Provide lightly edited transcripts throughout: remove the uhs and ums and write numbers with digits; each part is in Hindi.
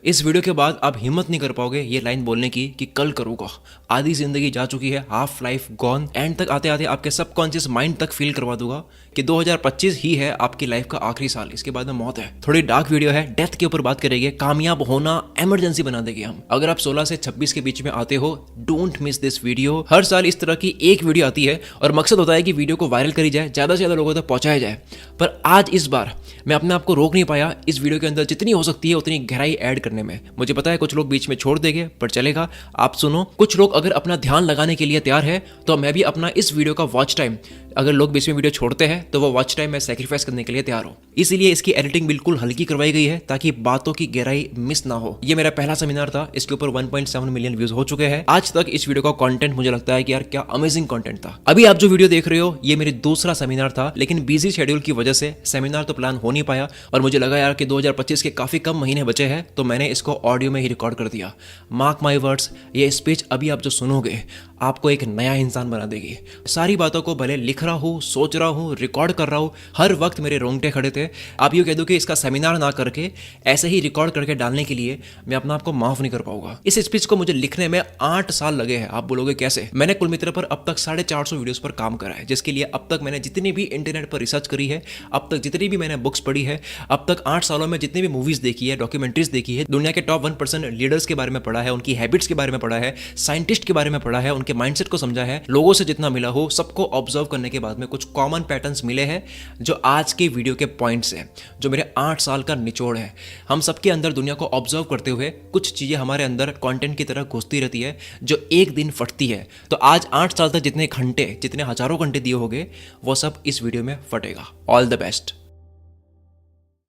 इस वीडियो के बाद आप हिम्मत नहीं कर पाओगे ये लाइन बोलने की कि कल करूँगा। आधी जिंदगी जा चुकी है, हाफ लाइफ गॉन। एंड तक आते आते आपके सबकॉन्शियस माइंड तक फील करवा दूंगा कि 2025 ही है आपकी लाइफ का आखिरी साल, इसके बाद में मौत है। थोड़ी डार्क वीडियो है, डेथ के ऊपर बात करेंगे। कामयाब होना इमरजेंसी बना देंगे हम। अगर आप 16 से 26 के बीच में आते हो, डोंट मिस दिस वीडियो। हर साल इस तरह की एक वीडियो आती है और मकसद होता है कि वीडियो को वायरल करी जाए, ज्यादा से ज्यादा लोगों तक पहुंचाया जाए। पर आज इस बार मैं अपने आप को रोक नहीं पाया इस वीडियो के अंदर जितनी हो सकती है उतनी गहराई ऐड करने में। मुझे पता है कुछ लोग बीच में छोड़ देंगे, पर चलेगा, आप सुनो। कुछ लोग अगर अपना ध्यान लगाने के लिए तैयार है तो मैं भी अपना इस वीडियो का वॉच टाइम, अगर लोग बीच में वीडियो छोड़ते हैं तो वो वॉच टाइम मैं सैक्रिफाइस करने के लिए तैयार हूँ। इसीलिए इसकी एडिटिंग बिल्कुल हल्की करवाई गई है ताकि बातों की गहराई मिस ना हो। ये मेरा पहला सेमिनार था, इसके ऊपर 1.7 मिलियन व्यूज हो चुके हैं आज तक। इस वीडियो का कंटेंट मुझे लगता है कि यार क्या अमेजिंग कंटेंट था। अभी आप जो वीडियो देख रहे हो ये मेरी दूसरा सेमिनार था, लेकिन बिजी शेड्यूल की वजह से सेमिनार तो प्लान हो नहीं पाया और मुझे लगा यार कि 2025 के काफी कम महीने बचे हैं तो मैंने इसको ऑडियो में ही रिकॉर्ड कर दिया। मार्क माई वर्ड्स, ये स्पीच अभी आप जो सुनोगे आपको एक नया इंसान बना देगी। सारी बातों को भले लिख रहा हूँ, सोच रहा हूँ, रिकॉर्ड कर रहा हूँ, हर वक्त मेरे रोंगटे खड़े थे। आप यूँ कह दो कि इसका सेमिनार ना करके ऐसे ही रिकॉर्ड करके डालने के लिए मैं अपना आपको माफ नहीं कर पाऊंगा। इस स्पीच को मुझे लिखने में 8 साल लगे हैं। आप बोलोगे कैसे? मैंने कुल मित्र पर अब तक 450 वीडियोस पर काम करा है, जिसके लिए अब तक मैंने जितनी भी इंटरनेट पर रिसर्च करी है, अब तक जितनी भी मैंने बुक्स पढ़ी है, अब तक 8 सालों में जितनी भी मूवीज देखी है, डॉक्यूमेंट्रीज देखी है, दुनिया के टॉप 1% लीडर्स के बारे में पढ़ा है, उनकी हैबिट्स के बारे में पढ़ा है, साइंटिस्ट के बारे में पढ़ा है, उनके माइंडसेट को समझा है, लोगों से जितना मिला हो सबको ऑब्जर्व करने के बाद में कुछ कॉमन पैटर्न्स मिले हैं जो आज के वीडियो के पॉइंट्स हैं, जो मेरे 8 साल का निचोड़ है। हम सबके अंदर दुनिया को ऑब्जर्व करते हुए कुछ चीजें हमारे अंदर कंटेंट की तरह घुसती रहती है जो एक दिन फटती है। तो आज 8 साल तक जितने घंटे, जितने हजारों घंटे दिए होंगे वो सब इस वीडियो में फटेगा। All the best.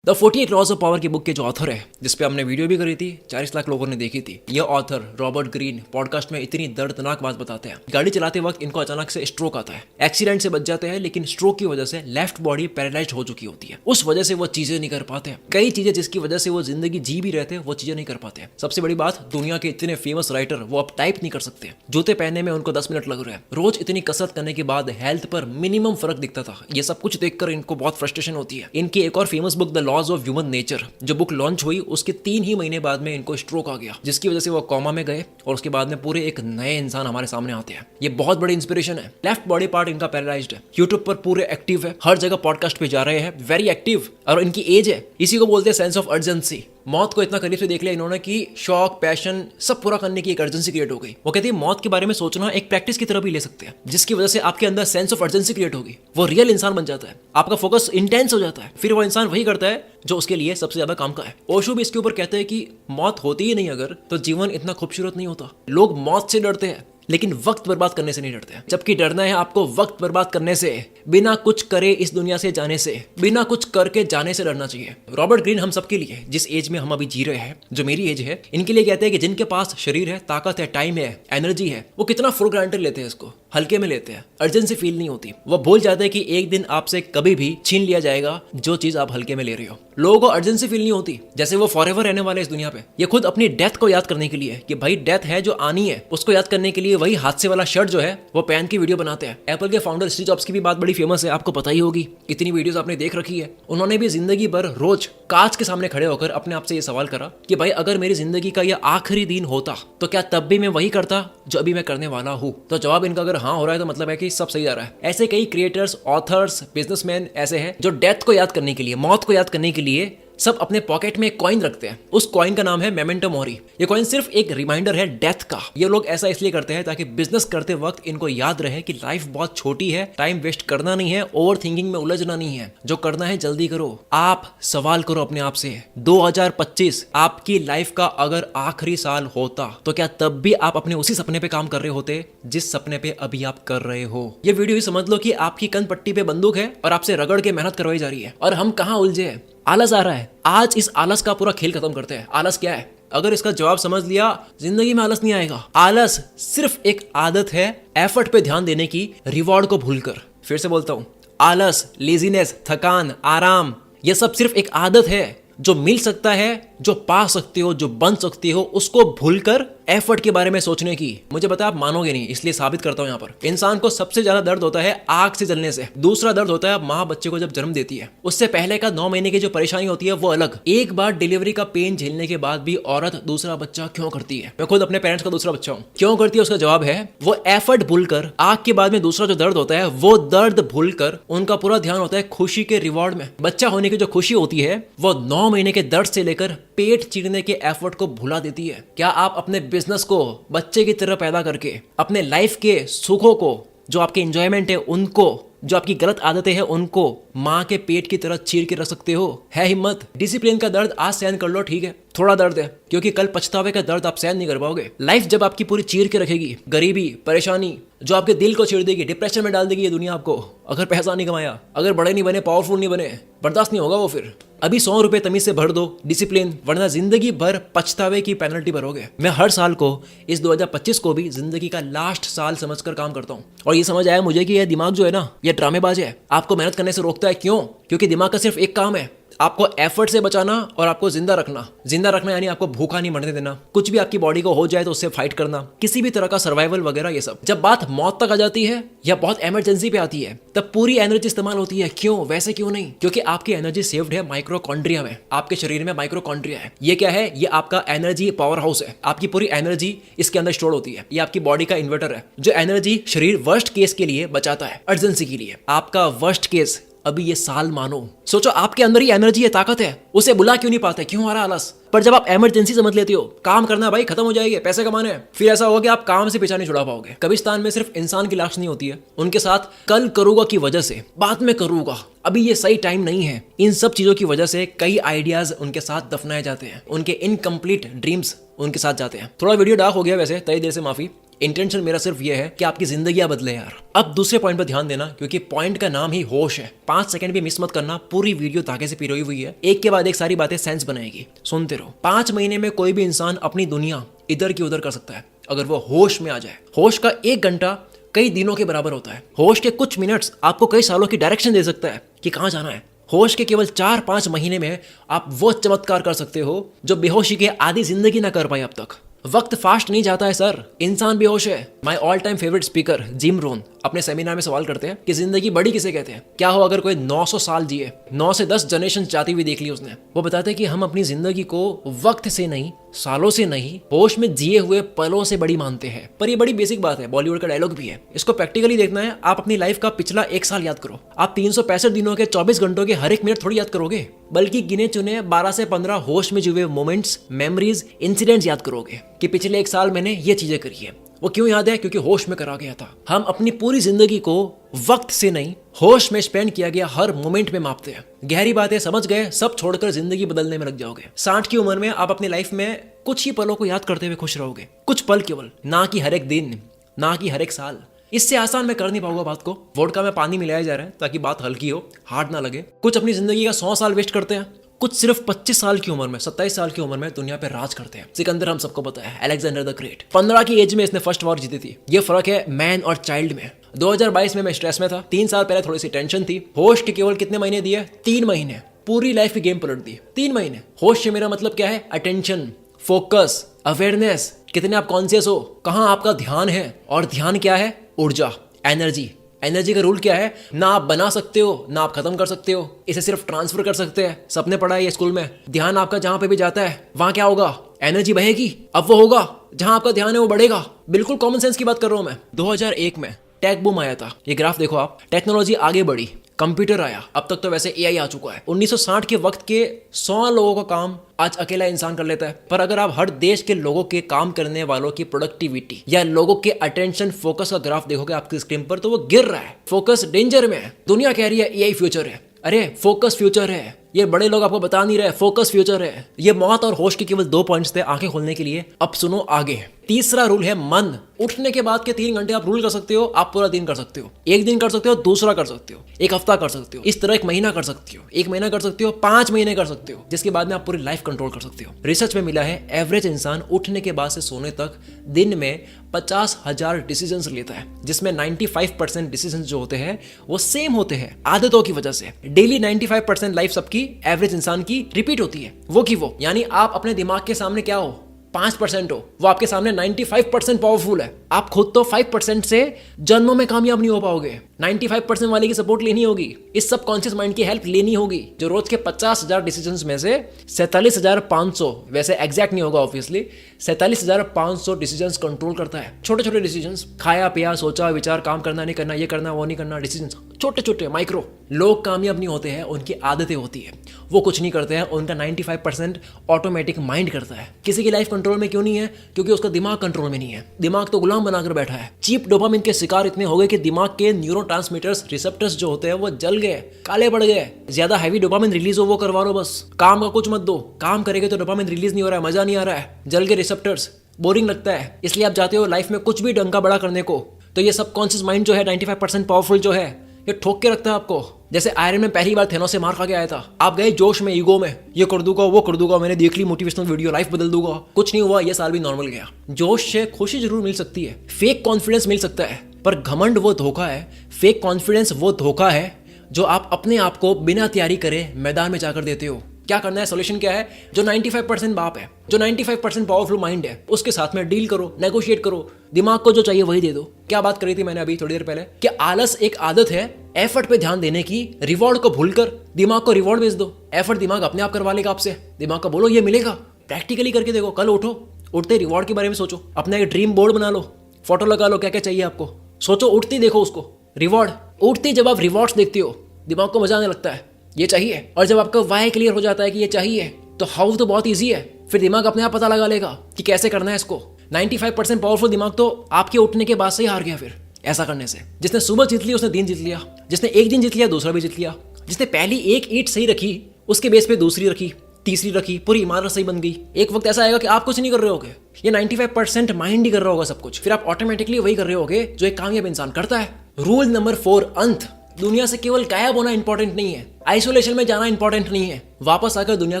The 48 laws of power की बुक के जो ऑथर है, जिसपे हमने वीडियो भी करी थी, 40 लाख लोगों ने देखी थी, ये ऑथर रॉबर्ट ग्रीन पॉडकास्ट में इतनी दर्दनाक बात बताते हैं। गाड़ी चलाते वक्त इनको अचानक से स्ट्रोक आता है, एक्सीडेंट से बच जाते हैं, लेकिन स्ट्रोक की वजह से लेफ्ट बॉडी पैरालाइज्ड हो चुकी होती है। उस वजह से वो चीजें नहीं कर पाते। कई चीजें जिसकी वजह से वो जिंदगी जी भी रहते हैं वो चीजें नहीं कर पाते। सबसे बड़ी बात, दुनिया के इतने फेमस राइटर वो अब टाइप नहीं कर सकते। जूते पहनने में उनको 10 मिनट लग रहे हैं। रोज इतनी कसरत करने के बाद हेल्थ पर मिनिमम फर्क दिखता था। ये सब कुछ देखकर इनको बहुत फ्रस्ट्रेशन होती है। इनकी एक और famous book the laws of human nature, जो बुक लॉन्च हुई उसके 3 ही महीने बाद में इनको स्ट्रोक आ गया, जिसकी वजह से वो कोमा में गए और उसके बाद में पूरे एक नए इंसान हमारे सामने आते हैं। ये बहुत बड़ी इंस्पिरेशन है। लेफ्ट बॉडी पार्ट इनका पैरालाइज्ड है, यूट्यूब पर पूरे एक्टिव है, हर जगह पॉडकास्ट पे जा रहे हैं, वेरी एक्टिव। और इनकी एज है, इसी को बोलते हैं सेंस ऑफ अर्जेंसी। मौत को इतना करीब से देख लिया इन्होंने कि शौक, पैशन सब पूरा करने की एक अर्जेंसी क्रिएट हो गई। वो कहती है मौत के बारे में सोचना एक प्रैक्टिस की तरह भी ले सकते हैं, जिसकी वजह से आपके अंदर सेंस ऑफ अर्जेंसी क्रिएट होगी। वो रियल इंसान बन जाता है, आपका फोकस इंटेंस हो जाता है, फिर वो इंसान वही करता है जो उसके लिए सबसे ज्यादा काम का है। ओशो भी इसके ऊपर कहते हैं कि मौत होती ही नहीं अगर, तो जीवन इतना खूबसूरत नहीं होता। लोग मौत से डरते हैं लेकिन वक्त बर्बाद करने से नहीं डरते, जबकि डरना है आपको वक्त बर्बाद करने से, बिना कुछ करे इस दुनिया से जाने से, बिना कुछ करके जाने से डरना चाहिए। रॉबर्ट ग्रीन हम सबके लिए, जिस एज में हम अभी जी रहे हैं, जो मेरी एज है, इनके लिए कहते हैं कि जिनके पास शरीर है, ताकत है, टाइम है, एनर्जी है, वो कितना फॉर ग्रांटेड लेते हैं, इसको हल्के में लेते हैं, अर्जेंसी फील नहीं होती। वो भूल जाते हैं कि एक दिन आपसे कभी भी छीन लिया जाएगा जो चीज आप हल्के में ले रहे हो। लोगों को अर्जेंसी फील नहीं होती, जैसे वो फॉरएवर रहने वाले इस दुनिया पे। ये खुद अपनी डेथ को याद करने के लिए कि भाई डेथ है जो आनी है, उसको याद करने के लिए वही हादसे वाला शर्ट जो है वो पहन की वीडियो बनाते हैं। एप्पल के फाउंडर स्टीव जॉब्स की भी बात बड़ी फेमस है, आपको पता ही होगी, इतनी वीडियोस आपने देख रखी है। उन्होंने भी जिंदगी भर रोज कांच के सामने खड़े होकर अपने आप से ये सवाल करा कि भाई अगर मेरी जिंदगी का यह आखिरी दिन होता तो क्या तब भी मैं वही करता जो अभी मैं करने वाला हूँ? तो जवाब इनका अगर हाँ हो रहा है तो मतलब है कि सब सही जा रहा है। ऐसे कई क्रिएटर्स, ऑथर्स, बिजनेसमैन ऐसे हैं जो डेथ को याद करने के लिए, मौत को याद करने के लिए सब अपने पॉकेट में एक कॉइन रखते हैं। उस कॉइन का नाम है मेमेंटो मोरी। ये कॉइन सिर्फ एक रिमाइंडर है डेथ का। ये लोग ऐसा इसलिए करते हैं ताकि बिजनेस करते वक्त इनको याद रहे कि लाइफ बहुत छोटी है, टाइम वेस्ट करना नहीं है, ओवर थिंकिंग में उलझना नहीं है, जो करना है जल्दी करो। आप सवाल करो अपने आप से, 2025 आपकी लाइफ का अगर आखिरी साल होता तो क्या तब भी आप अपने उसी सपने पे काम कर रहे होते जिस सपने पे अभी आप कर रहे हो? ये वीडियो ही समझ लो कि आपकी कन पट्टी पे बंदूक है और आपसे रगड़ के मेहनत करवाई जा रही है, और हम कहाँ उलझे हैं? आलस आ रहा है। आज इस आलस का पूरा खेल खत्म करते हैं। आलस क्या है? अगर इसका जवाब समझ लिया, जिंदगी में आलस नहीं आएगा। आलस सिर्फ एक आदत है एफर्ट पे ध्यान देने की, रिवॉर्ड को भूलकर। फिर से बोलता हूं, आलस, लेजीनेस, थकान, आराम, यह सब सिर्फ एक आदत है जो मिल सकता है जो पा सकते हो, जो बन सकते हो, उसको भूलकर एफर्ट के बारे में सोचने की। मुझे पता है आप मानोगे नहीं, इसलिए साबित करता हूं। यहाँ पर इंसान को सबसे ज्यादा दर्द होता है आग से जलने से। दूसरा दर्द होता है माँ बच्चे को जब जन्म देती है, उससे पहले का 9 महीने की जो परेशानी होती है वो अलग। एक बार डिलीवरी का पेन झेलने के बाद भी औरत दूसरा बच्चा क्यों करती है? मैं खुद अपने पेरेंट्स का दूसरा बच्चा हूँ। क्यों करती है उसका जवाब है वो एफर्ट भूलकर, आग के बाद में दूसरा जो दर्द होता है वो दर्द भूलकर उनका पूरा ध्यान होता है खुशी के रिवॉर्ड में। बच्चा होने की जो खुशी होती है वो 9 महीने के दर्द से लेकर पेट चीरने के एफर्ट को भुला देती है। क्या आप अपने बिजनेस को बच्चे की तरह पैदा करके, अपने लाइफ के सुखों को, जो आपके एंजॉयमेंट है उनको, जो आपकी गलत आदतें हैं उनको माँ के पेट की तरह चीर के रख सकते हो? है हिम्मत? डिसिप्लिन का दर्द आज सहन कर लो, ठीक है, थोड़ा दर्द है, क्योंकि कल पछतावे का दर्द आप सहन नहीं कर पाओगे। लाइफ जब आपकी पूरी चीर के रखेगी, गरीबी, परेशानी जो आपके दिल को चीर देगी, डिप्रेशन में डाल देगी ये दुनिया आपको। अगर पैसा नहीं कमाया, अगर बड़े नहीं बने, पावरफुल नहीं बने, बर्दाश्त नहीं होगा वो। फिर अभी 100 रुपए तमीज से भर दो डिसिप्लिन, वरना जिंदगी भर पछतावे की पेनल्टी भरोगे। मैं हर साल को इस 2025 को भी जिंदगी का लास्ट साल समझकर काम करता हूँ, और ये समझ आया मुझे कि यह दिमाग जो है ना, ये ड्रामेबाज है, आपको मेहनत करने से रोकता है। क्यों? क्योंकि दिमाग का सिर्फ एक काम है, आपको एफर्ट से बचाना और आपको जिंदा रखना। जिंदा रखना यानी आपको भूखा नहीं मरने देना। कुछ भी आपकी बॉडी को हो जाए तो उससे फाइट करना, किसी भी तरह का सर्वाइवल वगैरह ये सब। जब बात मौत तक आ जाती है या बहुत इमरजेंसी पे आती है, तब पूरी एनर्जी इस्तेमाल होती है। क्यों? वैसे क्यों नहीं? क्योंकि आपकी एनर्जी सेव्ड है माइक्रोकॉन्ड्रिया में। आपके शरीर में माइक्रोकॉन्ड्रिया है। ये क्या है? ये आपका एनर्जी पावर हाउस है। आपकी पूरी एनर्जी इसके अंदर स्टोर होती है। ये आपकी बॉडी का इन्वर्टर है, जो एनर्जी शरीर वर्स्ट केस के लिए बचाता है, अर्जेंसी के लिए। आपका वर्स्ट केस अभी ये साल मानो। सोचो आपके अंदर ही एनर्जी है, ताकत है, उसे बुला क्यों नहीं पाते? क्यों आ रहा आलस? पर जब आप इमरजेंसी समझ लेते हो, काम करना भाई, खत्म हो जाएगी, पैसे कमाने हैं, फिर ऐसा होगा कि आप काम से पीछा नहीं छुड़ा पाओगे। कब्रिस्तान में सिर्फ इंसान की लाश नहीं होती है, उनके साथ कल करूंगा की वजह से, बाद में करूंगा, अभी ये सही टाइम नहीं है, इन सब चीजों की वजह से कई आइडियाज उनके साथ दफनाए जाते हैं, उनके इनकम्प्लीट ड्रीम्स उनके साथ जाते हैं। थोड़ा वीडियो डार्क हो गया वैसे, तय देर से माफी। इंटेंशन मेरा सिर्फ ये है कि आपकी जिंदगियां बदले यार। अब दूसरे पॉइंट पर ध्यान देना, क्योंकि पॉइंट का नाम ही होश है। 5 सेकंड भी मिस मत करना, पूरी वीडियो धागे से पिरोई हुई है, एक के बाद एक सारी बातें सेंस बनाएगी, सुनते रहो। 5 महीने में कोई भी इंसान अपनी दुनिया इधर की उधर कर सकता है, अगर वो होश में आ जाए। होश का 1 घंटा कई दिनों के बराबर होता है। होश के कुछ मिनट्स आपको कई सालों की डायरेक्शन दे सकता है कि कहाँ जाना है। होश के केवल 4-5 महीने में आप वो चमत्कार कर सकते हो जो बेहोशी के आधी जिंदगी ना कर पाए अब तक। वक्त फास्ट नहीं जाता है सर, इंसान बेहोश है। My all time favourite speaker Jim Rohn अपने सेमिनार में सवाल करते हैं कि जिंदगी बड़ी किसे कहते हैं? क्या हो अगर कोई 900 साल जिए, 9 से 10 जनरेशन जाती हुई देख ली उसने। वो बताते हैं कि हम अपनी जिंदगी को वक्त से नहीं, सालों से नहीं, होश में जिए हुए पलों से बड़ी मानते हैं। पर ये बड़ी बेसिक बात है, बॉलीवुड का डायलॉग भी है। इसको प्रैक्टिकली देखना है, आप अपनी लाइफ का पिछला 1 साल याद करो। आप 365 दिनों के 24 घंटों के हर एक मिनट थोड़ी याद करोगे, बल्कि गिने चुने 12 से 15 होश में जुए मोमेंट्स, मेमोरीज, इंसिडेंट्स याद करोगे कि पिछले 1 साल मैंने ये चीजें करी है। वो क्यों याद है? क्योंकि होश में करा गया था। हम अपनी पूरी जिंदगी को वक्त से नहीं, होश में स्पेंड किया गया हर मोमेंट में मापते हैं। गहरी बातें समझ गए, सब छोड़कर जिंदगी बदलने में लग जाओगे। 60 की उम्र में आप अपनी लाइफ में कुछ ही पलों को याद करते हुए खुश रहोगे, कुछ पल केवल, ना कि हर एक दिन, ना कि हर एक साल। इससे आसान मैं कर नहीं पाऊंगा बात को। वोडका में पानी मिलाया जा रहा है ताकि बात हल्की हो, हार्ड ना लगे। कुछ अपनी जिंदगी का 100 साल वेस्ट करते हैं, कुछ सिर्फ 25 साल की उम्र में, 27 साल की उम्र में दुनिया पे राज करते हैं। सिकंदर हम सबको पता है, अलेक्जेंडर द ग्रेट, 15 की एज में इसने फर्स्ट वॉर जीती थी। ये फर्क है मैन और चाइल्ड में। 2022 में मैं स्ट्रेस में था, 3 साल पहले थोड़ी सी टेंशन थी। होश के केवल कितने महीने दिए? 3 महीने, पूरी लाइफ की गेम पलट दी। 3 महीने। होश से मेरा मतलब क्या है? अटेंशन, फोकस, अवेयरनेस, कितने आप कॉन्शियस हो, कहाँ आपका ध्यान है। और ध्यान क्या है? ऊर्जा, एनर्जी। एनर्जी का रूल क्या है? ना आप बना सकते हो, ना आप खत्म कर सकते हो, इसे सिर्फ ट्रांसफर कर सकते हैं। सबने पढ़ा है ये स्कूल में। ध्यान आपका जहां पे भी जाता है वहां क्या होगा? एनर्जी बहेगी। अब वो होगा जहां आपका ध्यान है, वो बढ़ेगा। बिल्कुल कॉमन सेंस की बात कर रहा हूं मैं। 2001 में टेक बूम आया था। ये ग्राफ देखो आप, टेक्नोलॉजी आगे बढ़ी, कंप्यूटर आया, अब तक तो वैसे एआई आ चुका है। 1960 के वक्त के 100 लोगों का काम आज अकेला इंसान कर लेता है। पर अगर आप हर देश के लोगों के काम करने वालों की प्रोडक्टिविटी या लोगों के अटेंशन फोकस का ग्राफ देखोगे आपकी स्क्रीन पर, तो वो गिर रहा है। फोकस डेंजर में है। दुनिया कह रही है एआई फ्यूचर है, अरे फोकस फ्यूचर है। ये बड़े लोग आपको बता नहीं रहे, फोकस फ्यूचर है। ये मौत और होश के केवल 2 पॉइंट्स थे आंखें खोलने के लिए। अब सुनो आगे। तीसरा रूल है मन। उठने के बाद के 3 घंटे आप रूल कर सकते हो, आप पूरा दिन कर सकते हो, एक दिन कर सकते हो, दूसरा कर सकते हो, एक हफ्ता कर सकते हो, इस तरह 1 महीना कर सकते हो, 1 महीना कर सकते हो, 5 महीने कर सकते हो, जिसके बाद में आप पूरी लाइफ कंट्रोल कर सकते हो। रिसर्च में मिला है एवरेज इंसान उठने के बाद से सोने तक दिन में 50,000 डिसीजंस लेता है, जिसमें 95% डिसीजंस जो होते हैं वो सेम होते हैं आदतों की वजह से। डेली 95% लाइफ सबकी एवरेज इंसान की रिपीट होती है, वो की वो। यानी आप अपने दिमाग के सामने क्या हो, 5% हो, वो आपके सामने 95% पावरफुल है। आप खुद तो 5% से जन्मों में कामयाब नहीं हो पाओगे, 95% वाले की सपोर्ट लेनी होगी, इस सबकॉन्शियस माइंड की हेल्प लेनी होगी, जो रोज के 50,000 डिसीजंस में से 47,500, वैसे एग्जैक्ट नहीं होगा ऑब्वियसली, 47,500 डिसीजंस कंट्रोल करता है। छोटे छोटे डिसीजंस, खाया पिया, सोचा विचार, काम करना नहीं करना, ये करना वो नहीं करना, डिसीजंस छोटे छोटे माइक्रो। लोग कामयाब नहीं होते हैं, उनकी आदतें होती है, वो कुछ नहीं करते हैं, उनका 95% ऑटोमेटिक माइंड करता है। किसी की लाइफ कंट्रोल में क्यों नहीं है? क्योंकि उसका दिमाग कंट्रोल में नहीं है, दिमाग तो गुलाम बनाकर बैठा है। चीप डोपामिन के शिकार इतने हो गए कि दिमाग के न्यूरोट्रांसमीटर्स, रिसेप्टर्स जो होते हैं वो जल गए, काले पड़ गए। ज्यादा हैवी डोपामिन रिलीज हो वो करवा लो, बस काम का कुछ मत दो। काम करेंगे तो डोपामिन रिलीज नहीं हो रहा है, मजा नहीं आ रहा है, जल गए रिसेप्टर्स, बोरिंग लगता है, इसलिए आप जाते हो लाइफ में कुछ भी डंका बड़ा करने को। तो ये सबकॉन्शियस माइंड जो है 95% पावरफुल जो है, ये ठोक के रखता है आपको। जैसे आयरन मैन पहली बार थेनोस से मार खा के आया था, आप गए जोश में, ईगो में, ये कर दूंगा वो कर दूंगा, मैंने देख ली मोटिवेशनल वीडियो, लाइफ बदल दूंगा, कुछ नहीं हुआ, ये साल भी नॉर्मल गया। जोश से खुशी जरूर मिल सकती है, फेक कॉन्फिडेंस मिल सकता है, पर घमंड वो धोखा है, फेक कॉन्फिडेंस वो धोखा है जो आप अपने आप को बिना तैयारी करे मैदान में जाकर देते हो। क्या करना है, सोल्यूशन क्या है? जो 95% बाप है, जो 95% पावरफुल माइंड है, उसके साथ में डील करो, नेगोशिएट करो, दिमाग को जो चाहिए वही दे दो। क्या बात करी थी मैंने अभी थोड़ी देर पहले, कि आलस एक आदत है एफर्ट पे ध्यान देने की, रिवॉर्ड को भूलकर दिमाग को रिवॉर्ड भेज दो। एफर्ट दिमाग अपने आप करवा लेगा आपसे, दिमाग को बोलो ये मिलेगा, प्रैक्टिकली करके देखो, कल उठो, उठते रिवॉर्ड के बारे में सोचो, अपना एक ड्रीम बोर्ड बना लो, फोटो लगा लो, क्या क्या चाहिए आपको, सोचो, उठती देखो उसको, रिवॉर्ड उठती। जब आप रिवॉर्ड्स देखती हो दिमाग को मजा आने लगता है, ये चाहिए। और जब आपका वाई क्लियर हो जाता है कि ये चाहिए, तो हाउ तो बहुत ईजी है, फिर दिमाग अपने आप पता लगा लेगा कि कैसे करना है इसको। 95% पावरफुल दिमाग तो आपके उठने के बाद से ही हार गया। फिर ऐसा करने से जिसने सुबह जीत लिया उसने दिन जीत लिया, जिसने एक दिन जीत लिया दूसरा भी जीत लिया, जिसने पहली एक ईंट सही रखी उसके बेस पे दूसरी रखी, तीसरी रखी, पूरी इमारत सही बन गई। एक वक्त ऐसा आएगा कि आप कुछ नहीं कर रहे होगे, ये 95% माइंड ही कर रहा होगा सब कुछ, फिर आप ऑटोमेटिकली वही कर रहे होगे जो एक कामयाब इंसान करता है। रूल नंबर 4, अंत। दुनिया से केवल गायब होना इंपॉर्टेंट नहीं है, आइसोलेशन में जाना इंपॉर्टेंट नहीं है, वापस आकर दुनिया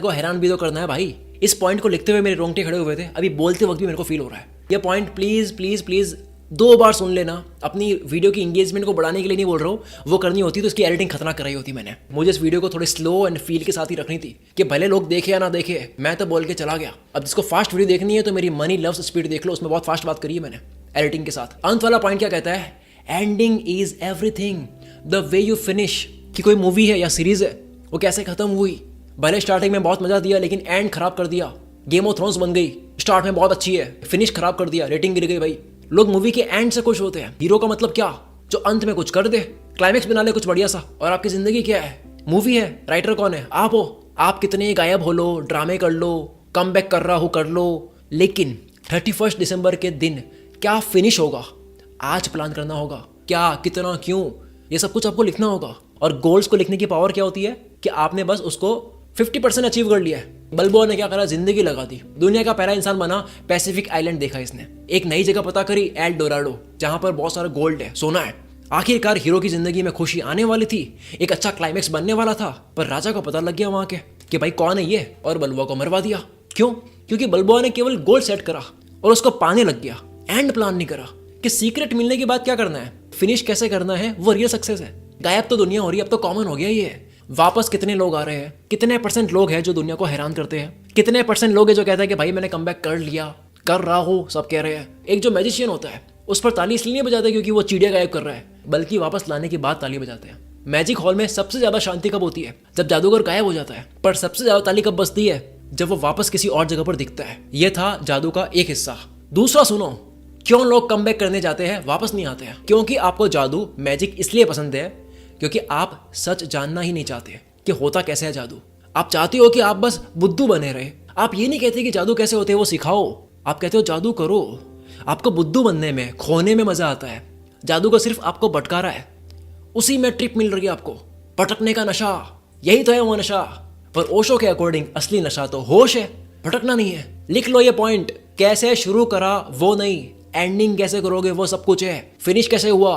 को हैरान भी तो करना है भाई। इस पॉइंट को लिखते हुए मेरे रोंगटे खड़े हुए थे, अभी बोलते वक्त भी मेरे को फील हो रहा है। ये पॉइंट प्लीज प्लीज प्लीज 2 बार सुन लेना। अपनी वीडियो की एंगेजमेंट को बढ़ाने के लिए नहीं बोल रहा हूँ, वो करनी होती तो इसकी एडिटिंग खतरनाक कराई होती मैंने। मुझे इस वीडियो को थोड़ी स्लो एंड फील के साथ ही रखनी थी कि भले लोग देखे या ना देखे, मैं तो बोल के चला गया। अब जिसको फास्ट वीडियो देखनी है तो मेरी मनी लव्स स्पीड देख लो, उसमें बहुत फास्ट बात करी है मैंने एडिटिंग के साथ। अंत वाला पॉइंट क्या कहता है? Ending is everything, the way you finish. कि कोई मूवी है या सीरीज है, वो कैसे खत्म हुई, भले स्टार्टिंग में बहुत मजा दिया लेकिन एंड खराब कर दिया। गेम ऑफ थ्रोन्स बन गई, स्टार्ट में बहुत अच्छी है, फिनिश खराब कर दिया, रेटिंग गिर गई भाई। लोग मूवी के एंड से खुश होते हैं, हीरो का मतलब क्या? जो अंत में कुछ कर दे, क्लाइमेक्स बना ले कुछ बढ़िया सा। और आपकी जिंदगी क्या है? मूवी है, राइटर कौन है? आप हो। आप कितने गायब हो लो, ड्रामे कर लो, कम बैक कर रहा हो कर लो, लेकिन 31 दिसंबर के दिन क्या फिनिश होगा, आज प्लान करना होगा। क्या, कितना, क्यों, ये सब कुछ आपको लिखना होगा। और गोल्स को लिखने की पावर क्या होती है कि आपने बस उसको 50% अचीव कर लिया है। बल्बो ने क्या करा, जिंदगी लगा दी, दुनिया का पहला इंसान बना, पैसिफिक आइलैंड देखा इसने, एक नई जगह पता करी, एल डोराडो, जहां पर बहुत सारा गोल्ड है, सोना है। आखिरकार हीरो की जिंदगी में खुशी आने वाली थी, एक अच्छा क्लाइमेक्स बनने वाला था, पर राजा को पता लग गया वहां के कि भाई कौन है ये, और बल्बुआ को मरवा दिया। क्यों? क्योंकि बल्बुआ ने केवल गोल सेट करा और उसको पाने लग गया, एंड प्लान नहीं करा कि सीक्रेट मिलने के बाद क्या करना है, फिनिश कैसे करना है, वो रियल सक्सेस है। गायब तो दुनिया हो रही है, अब तो कॉमन हो गया ये। वापस कितने लोग आ रहे हैं, कितने % लोग हैं जो दुनिया को हैरान करते हैं, कितने % लोग हैं जो कहते हैं कि भाई मैंने कमबैक कर लिया, कर रहा हूँ, सब कह रहे हैं। एक जो मैजिशियन होता है उस पर ताली इसलिए नहीं बजाते क्योंकि वो चिड़िया गायब कर रहा है, बल्कि वापस लाने के बाद ताली बजाते हैं। मैजिक हॉल में सबसे ज्यादा शांति कब होती है? जब जादूगर गायब हो जाता है। पर सबसे ज्यादा ताली कब बजती है? जब वो वापस किसी और जगह पर दिखता है। यह था जादू का एक हिस्सा। दूसरा सुनो, क्यों लोग कमबैक करने जाते हैं, वापस नहीं आते हैं? क्योंकि आपको जादू, मैजिक इसलिए पसंद है क्योंकि आप सच जानना ही नहीं चाहते कि होता कैसे है जादू। आप चाहते हो कि आप बस बुद्धू बने रहे। आप ये नहीं कहते कि जादू कैसे होते हैं वो सिखाओ, आप कहते हो जादू करो। आपको बुद्धू बनने में, खोने में मजा आता है। जादू का सिर्फ आपको भटका रहा है, उसी में ट्रिप मिल रही है आपको, भटकने का नशा, यही तो है वो नशा। पर ओशो के अकॉर्डिंग असली नशा तो होश है, भटकना नहीं है। लिख लो ये पॉइंट, कैसे शुरू करा वो नहीं, एंडिंग कैसे करोगे वो सब कुछ है। फिनिश कैसे हुआ,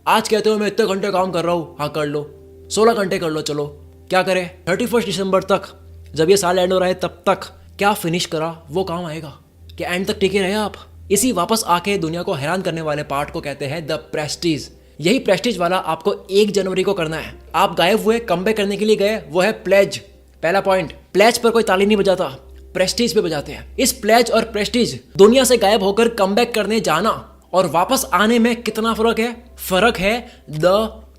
आज कहते हो मैं इतने घंटे काम कर रहा हूँ, हाँ कर लो, 16 घंटे कर लो, चलो क्या करें 31 दिसंबर तक, जब ये साल एंड हो रहा है तब तक क्या फिनिश करा वो काम आएगा, क्या एंड तक टिके रहे आप। इसी वापस आके दुनिया को हैरान करने वाले पार्ट को कहते हैं द प्रेस्टीज। यही प्रेस्टीज वाला आपको 1 जनवरी को करना है। आप गायब हुए, कमबैक करने के लिए गए, वो है प्लेज। पहला पॉइंट, प्लेज पर कोई ताली नहीं बजाता, प्रेस्टीज पे बजाते हैं। इस प्लेज और प्रेस्टीज, दुनिया से गायब होकर कमबैक करने जाना और वापस आने में कितना फर्क है? फर्क है द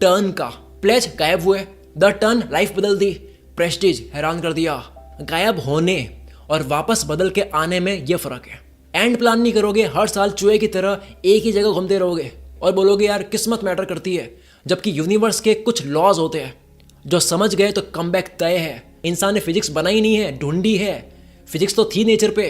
टर्न का। प्लेज गायब हुए, द टर्न लाइफ बदल दी, प्रेस्टीज हैरान कर दिया। गायब होने और वापस बदल के आने में यह फर्क है। एंड प्लान नहीं करोगे, हर साल चूहे की तरह एक ही जगह घूमते रहोगे और बोलोगे यार किस्मत मैटर करती है, जबकि यूनिवर्स के कुछ लॉज होते हैं जो समझ गए तो कमबैक तय है। इंसान ने फिजिक्स बनाई नहीं है, ढूंढी है। फिजिक्स तो थी नेचर पे,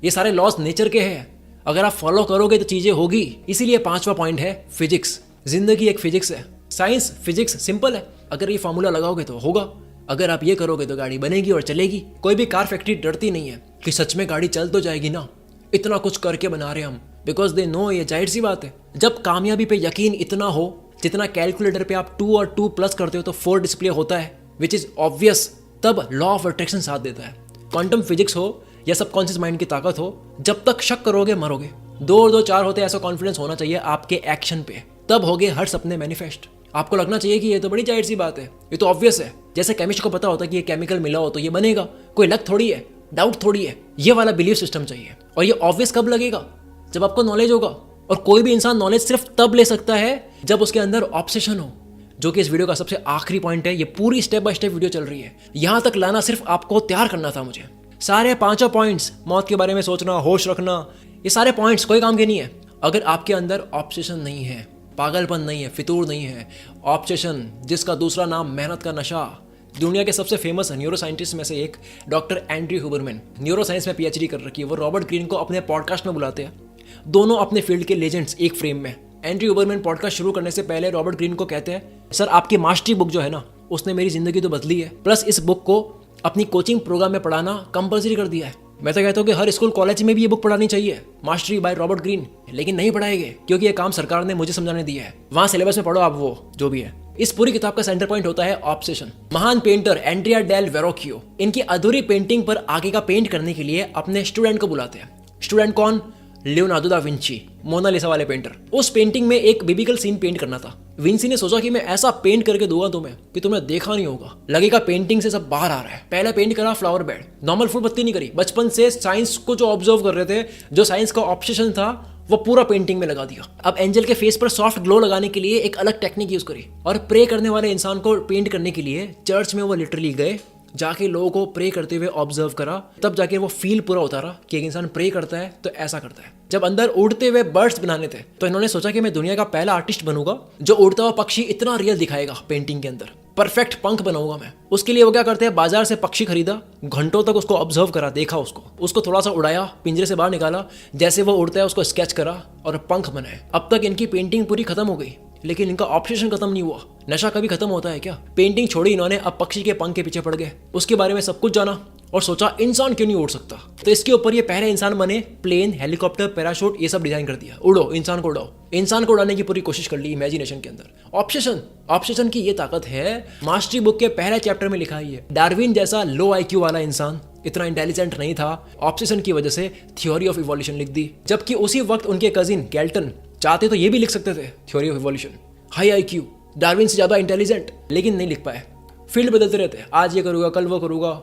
ये सारे लॉज नेचर के हैं। अगर आप फॉलो करोगे तो चीजें होगी। इसीलिए 5वां पॉइंट है फिजिक्स। जिंदगी एक फिजिक्स है। साइंस फिजिक्स सिंपल है, अगर ये फॉर्मूला लगाओगे तो होगा, अगर आप ये करोगे तो गाड़ी बनेगी और चलेगी। कोई भी कार फैक्ट्री डरती नहीं है कि सच में गाड़ी चल तो जाएगी ना, इतना कुछ करके बना रहे हम, बिकॉज दे नो ये जाहिर सी बात है। जब कामयाबी पे यकीन इतना हो जितना कैलकुलेटर पे आप 2 और 2 प्लस करते हो तो 4 डिस्प्ले होता है, विच इज ऑब्वियस, तब लॉ ऑफ अट्रैक्शन साथ देता है। क्वांटम फिजिक्स हो या सबकॉन्शियस माइंड की ताकत हो, जब तक शक करोगे मरोगे। 2 और 2 4 होते, ऐसा कॉन्फिडेंस होना चाहिए आपके एक्शन पे, तब होगे हर सपने मैनिफेस्ट। आपको लगना चाहिए कि ये तो बड़ी जाहिर सी बात है, ये तो ऑब्वियस है। जैसे केमिस्ट को पता होता है कि ये केमिकल मिला हो तो ये बनेगा, कोई लक थोड़ी है, डाउट थोड़ी है। ये वाला बिलीफ सिस्टम चाहिए। और ये ऑब्वियस कब लगेगा? जब आपको नॉलेज होगा। और कोई भी इंसान नॉलेज सिर्फ तब ले सकता है जब उसके अंदर ऑब्सेशन हो, जो कि इस वीडियो का सबसे आखिरी पॉइंट है। ये पूरी स्टेप बाय स्टेप वीडियो चल रही है, यहां तक लाना सिर्फ आपको तैयार करना था मुझे। सारे 5 पॉइंट्स, मौत के बारे में सोचना, होश रखना, ये सारे पॉइंट्स कोई काम के नहीं है अगर आपके अंदर ऑब्सेशन नहीं है, पागलपन नहीं है, फितूर नहीं है। ऑब्सेशन, जिसका दूसरा नाम मेहनत का नशा। दुनिया के सबसे फेमस न्यूरो साइंटिस्ट में से एक doctor Andrew Huberman, neuro science में PhD कर रखी है, वो रॉबर्ट ग्रीन को अपने पॉडकास्ट में बुलाते हैं। दोनों अपने फील्ड के लेजेंड्स एक फ्रेम में। एंड्रयू हुबरमैन पॉडकास्ट शुरू करने से पहले रॉबर्ट ग्रीन को कहते हैं, सर आपकी मास्टरी बुक जो है ना, उसने मेरी जिंदगी तो बदली है, प्लस इस बुक को अपनी कोचिंग प्रोग्राम में पढ़ाना कंपलसरी कर दिया है। मैं तो कहता हूँ कि हर स्कूल कॉलेज में भी ये बुक पढ़ानी चाहिए, मास्टरी बाय रॉबर्ट ग्रीन, लेकिन नहीं पढ़ाएंगे क्योंकि ये काम सरकार ने मुझे समझाने दिया है। वहां सिलेबस में पढ़ो आप वो जो भी है। इस पूरी किताब का सेंटर पॉइंट होता है ऑब्सेशन। महान पेंटर एंड्रिया डेल वेरोक्यो इनकी अधूरी पेंटिंग पर आगे का पेंट करने के लिए अपने स्टूडेंट को बुलाते हैं। स्टूडेंट कौन? लियोनार्डो दा विंची, मोनालिसा वाले पेंटर। उस पेंटिंग में एक बिबिकल सीन पेंट करना था। विंसी ने सोचा कि मैं ऐसा पेंट करके दूंगा तुम्हें कि तुम्हें देखा नहीं होगा, लगेगा पेंटिंग से सब बाहर आ रहा है। पहले पेंट करा फ्लावर बेड, नॉर्मल फूल पत्ती नहीं करी। बचपन से साइंस को जो ऑब्जर्व कर रहे थे, जो साइंस का ऑब्सेशन था, वो पूरा पेंटिंग में लगा दिया। अब एंजल के फेस पर सॉफ्ट ग्लो लगाने के लिए एक अलग टेक्निक यूज करी, और प्रे करने वाले इंसान को पेंट करने के लिए चर्च में वो लिटरली गए, जाके लोगों को प्रे करते हुए ऑब्जर्व करा, तब जाके वो फील पूरा उतारा कि एक इंसान प्रे करता है तो ऐसा करता है। जब अंदर उड़ते हुए बर्ड्स बनाने थे तो इन्होंने सोचा कि मैं दुनिया का पहला आर्टिस्ट बनूंगा जो उड़ता हुआ पक्षी इतना रियल दिखाएगा पेंटिंग के अंदर, परफेक्ट पंख बनाऊंगा मैं। उसके लिए वो क्या करते हैं, बाजार से पक्षी खरीदा, घंटों तक उसको ऑब्जर्व करा, देखा उसको थोड़ा सा उड़ाया, पिंजरे से बाहर निकाला, जैसे वो उड़ता है उसको स्केच करा और पंख बनाए। अब तक इनकी पेंटिंग पूरी खत्म हो गई, लेकिन इनका ऑब्सेशन खत्म नहीं हुआ। नशा कभी खत्म होता है क्या? पेंटिंग छोड़ी इन्होंने, अब पक्षी के पंख के पीछे पड़ गए। उसके बारे में सब कुछ जाना और सोचा इंसान क्यों नहीं उड़ सकता, तो इसके ऊपर ये पहले इंसान बने। प्लेन, हेलीकॉप्टर, पैराशूट, ये सब डिजाइन कर दिया। उड़ो, इंसान को उड़ाओ। इंसान को उड़ाने की पूरी कोशिश कर ली इमेजिनेशन के अंदर। ऑब्सेशन की ये ताकत है, मास्टरी बुक के पहले चैप्टर में लिखा ही है। डार्विन जैसा लो IQ वाला इंसान इतना इंटेलिजेंट नहीं था, ऑब्सेशन की वजह से थ्योरी ऑफ इवोल्यूशन लिख दी। जबकि उसी वक्त उनके कजिन गैल्टन चाहते तो ये भी लिख सकते थे theory of evolution, high IQ, Darwin से ज्यादा इंटेलिजेंट, लेकिन नहीं लिख पाए। फील्ड बदलते रहते, आज ये करूंगा कल वो करूंगा,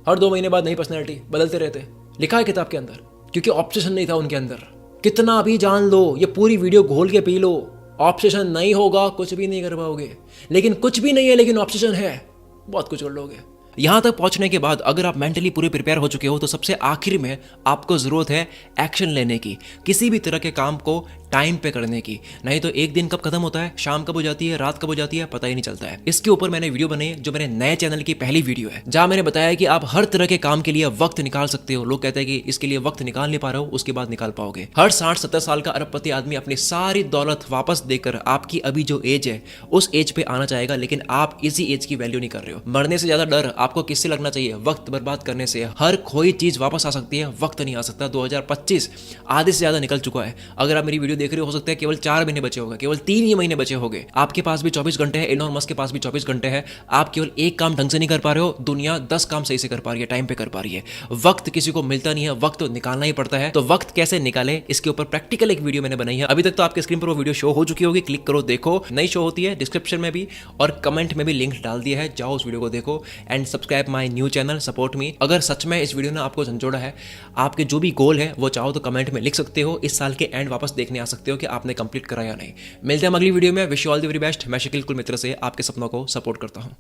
हर 2 महीने बाद नई पर्सनैलिटी बदलते रहते। लिखा है किताब के अंदर, क्योंकि ऑब्सेशन नहीं था उनके अंदर। कितना भी जान लो, ये पूरी वीडियो घोल के पी लो, ऑब्सेशन नहीं होगा कुछ भी नहीं कर पाओगे। लेकिन कुछ भी नहीं है, लेकिन ऑब्सेशन है, बहुत कुछ कर लोगे। यहाँ तक पहुँचने के बाद अगर आप मेंटली पूरे प्रिपेयर हो चुके हो तो सबसे आखिर में आपको ज़रूरत है एक्शन लेने की। किसी भी तरह के काम को टाइम पे करने की। नहीं तो एक दिन कब खत्म होता है, शाम कब हो जाती है, रात कब हो जाती है, पता ही नहीं चलता है। इसके ऊपर मैंने वीडियो बनाई है जो मेरे नए चैनल की पहली वीडियो है, जहां मैंने बताया कि आप हर तरह के काम के लिए वक्त निकाल सकते हो। लोग कहते हैं कि इसके लिए वक्त निकाल नहीं पा रहे हो, उसके बाद निकाल पाओगे। हर 60-70 साल का अरबपति आदमी अपनी सारी दौलत वापस देकर आपकी अभी जो एज है उस एज पे आना चाहेगा, लेकिन आप इसी एज की वैल्यू नहीं कर रहे हो। मरने से ज्यादा डर आपको किससे लगना चाहिए? वक्त बर्बाद करने से। हर खोई चीज वापस आ सकती है, वक्त नहीं आ सकता। 2025 आधे से ज्यादा निकल चुका है। अगर आप मेरी वीडियो देख रहे हो सकता है केवल 4 महीने बचे होंगे, केवल 3 ही महीने बचे होंगे। आपके पास भी 24 घंटे है, एलोन मस्क के पास भी 24 घंटे है। आप केवल एक काम ढंग से नहीं कर पा रहे हो, दुनिया 10 काम सही से कर पा रही है, टाइम पे कर पा रही है। वक्त किसी को मिलता नहीं है, वक्त तो निकालना ही पड़ता है। तो वक्त कैसे निकाले, इसके ऊपर प्रैक्टिकल एक वीडियो मैंने बनाई है। अभी तक तो आपके स्क्रीन पर वो वीडियो शो हो चुकी होगी, क्लिक करो देखो। नई शो होती है डिस्क्रिप्शन में भी और कमेंट में भी लिंक डाल दिया है, जाओ उस वीडियो को देखो। And subscribe my new channel, support me. अगर सच में इस वीडियो ने आपको झंझोड़ा है, आपके जो भी गोल है वो चाहो तो कमेंट में लिख सकते हो। इस साल के एंड वापस देखने आ सकते हो कि आपने कंप्लीट करा या नहीं। मिलते हैं अगली वीडियो में। Wish you all the very best. मैं शकील कुल मित्र से आपके सपनों को सपोर्ट करता हूँ।